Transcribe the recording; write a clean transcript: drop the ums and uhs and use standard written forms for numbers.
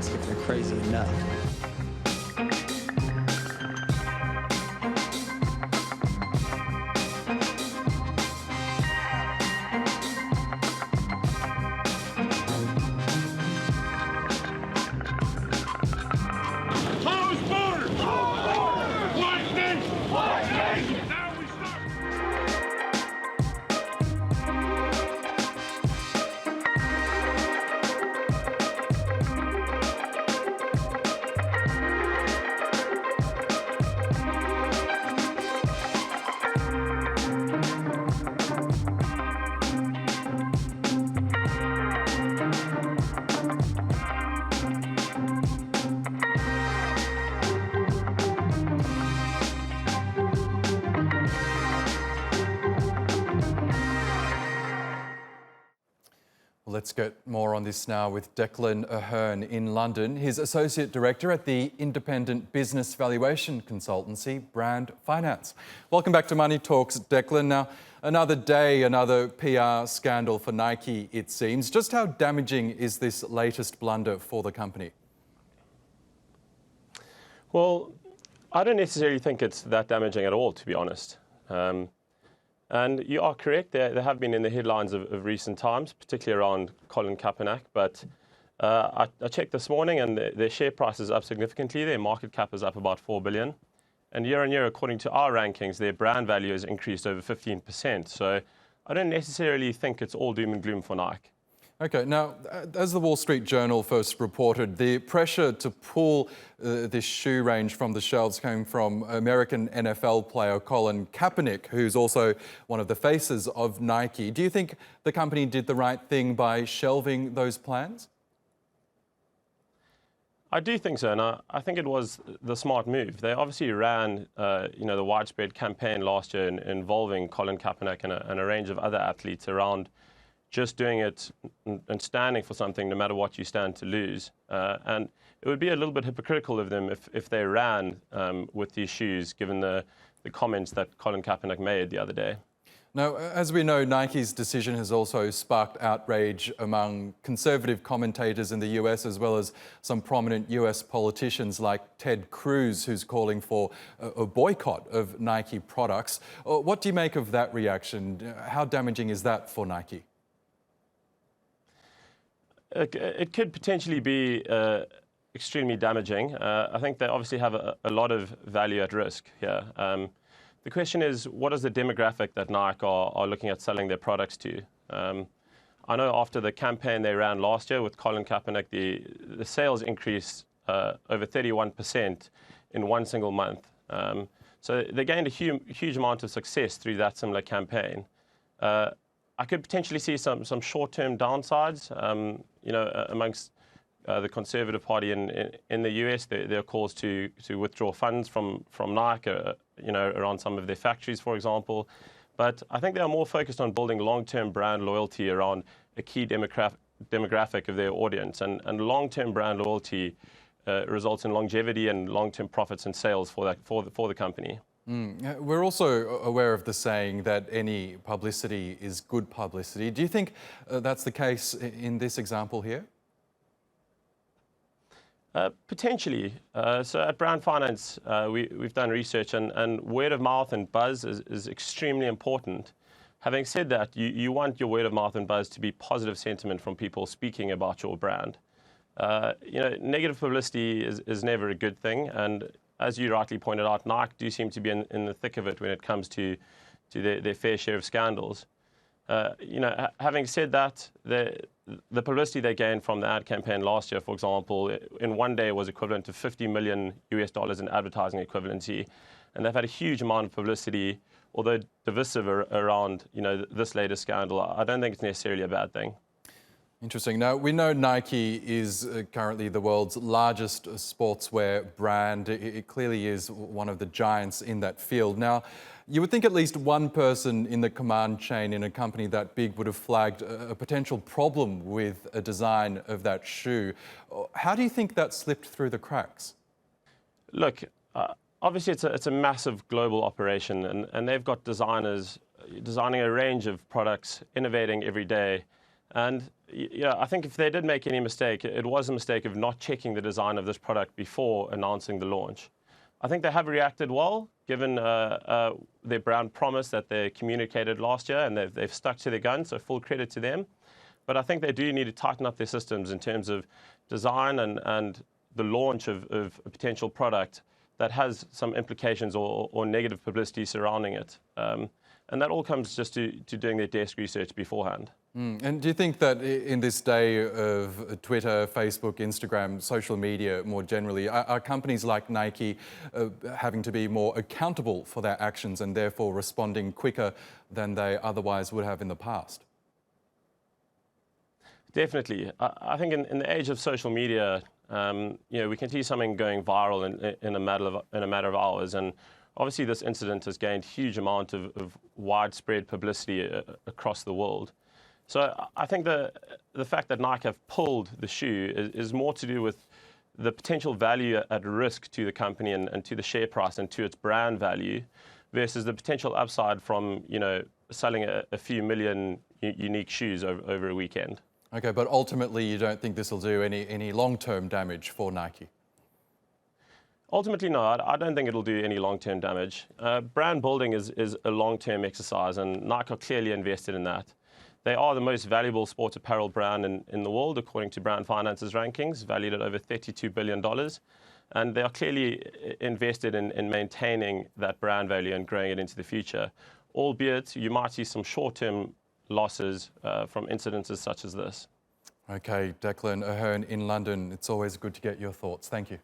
ask if they're crazy enough. Let's get more on this now with Declan Ahern in London. He's Associate Director at the independent business valuation consultancy, Brand Finance. Welcome back to Money Talks, Declan. Now, another day, another PR scandal for Nike, it seems. Just how damaging is this latest blunder for the company? Well, I don't necessarily think it's that damaging at all, to be honest. And you are correct, they have been in the headlines of recent times, particularly around Colin Kaepernick. But I checked this morning and their share price is up significantly. Their market cap is up about 4 billion. And year on year, according to our rankings, their brand value has increased over 15%. So I don't necessarily think it's all doom and gloom for Nike. Okay, now, as the Wall Street Journal first reported, the pressure to pull this shoe range from the shelves came from American NFL player Colin Kaepernick, who's also one of the faces of Nike. Do you think the company did the right thing by shelving those plans? I do think so, and I think it was the smart move. They obviously ran, the widespread campaign last year involving Colin Kaepernick and a range of other athletes around just doing it and standing for something no matter what you stand to lose. And it would be a little bit hypocritical of them if they ran with these shoes, given the comments that Colin Kaepernick made the other day. Now, as we know, Nike's decision has also sparked outrage among conservative commentators in the US, as well as some prominent US politicians like Ted Cruz, who's calling for a boycott of Nike products. What do you make of that reaction? How damaging is that for Nike? It could potentially be extremely damaging. I think they obviously have a lot of value at risk here. The question is, what is the demographic that Nike are looking at selling their products to? I know after the campaign they ran last year with Colin Kaepernick, the sales increased over 31% in one single month. So they gained a huge amount of success through that similar campaign. I could potentially see some short-term downsides, amongst the Conservative Party in the US. There are calls to withdraw funds from Nike, around some of their factories, for example. But I think they are more focused on building long-term brand loyalty around a key demographic of their audience. And long-term brand loyalty results in longevity and long-term profits and sales for the company. We're also aware of the saying that any publicity is good publicity. Do you think that's the case in this example here? Potentially. So at Brand Finance, we've done research and word of mouth and buzz is extremely important. Having said that, you want your word of mouth and buzz to be positive sentiment from people speaking about your brand. Negative publicity is never a good thing. And as you rightly pointed out, Nike do seem to be in the thick of it when it comes to their fair share of scandals. Having said that, the publicity they gained from the ad campaign last year, for example, in one day was equivalent to $50 million in advertising equivalency. And they've had a huge amount of publicity, although divisive around, this latest scandal. I don't think it's necessarily a bad thing. Interesting. Now, we know Nike is currently the world's largest sportswear brand. It clearly is one of the giants in that field. Now, you would think at least one person in the command chain in a company that big would have flagged a potential problem with a design of that shoe. How do you think that slipped through the cracks? Look, obviously it's a massive global operation, and they've got designers designing a range of products, innovating every day. And, yeah, I think if they did make any mistake, it was a mistake of not checking the design of this product before announcing the launch. I think they have reacted well, given their brand promise that they communicated last year, and they've stuck to their guns, so full credit to them. But I think they do need to tighten up their systems in terms of design and the launch of a potential product that has some implications or negative publicity surrounding it. And that all comes just to doing their desk research beforehand. And do you think that in this day of Twitter, Facebook, Instagram, social media more generally, are companies like Nike having to be more accountable for their actions and therefore responding quicker than they otherwise would have in the past? Definitely. I think in the age of social media, we can see something going viral in a matter of hours. And obviously this incident has gained huge amount of widespread publicity across the world. So I think the fact that Nike have pulled the shoe is more to do with the potential value at risk to the company and to the share price and to its brand value versus the potential upside from, selling a few million unique shoes over a weekend. Okay, but ultimately you don't think this will do any long-term damage for Nike? Ultimately, no. I don't think it'll do any long-term damage. Brand building is a long-term exercise, and Nike are clearly invested in that. They are the most valuable sports apparel brand in the world, according to Brand Finance's rankings, valued at over $32 billion. And they are clearly invested in maintaining that brand value and growing it into the future, albeit you might see some short-term losses from incidences such as this. Okay, Declan Ahern in London, it's always good to get your thoughts. Thank you.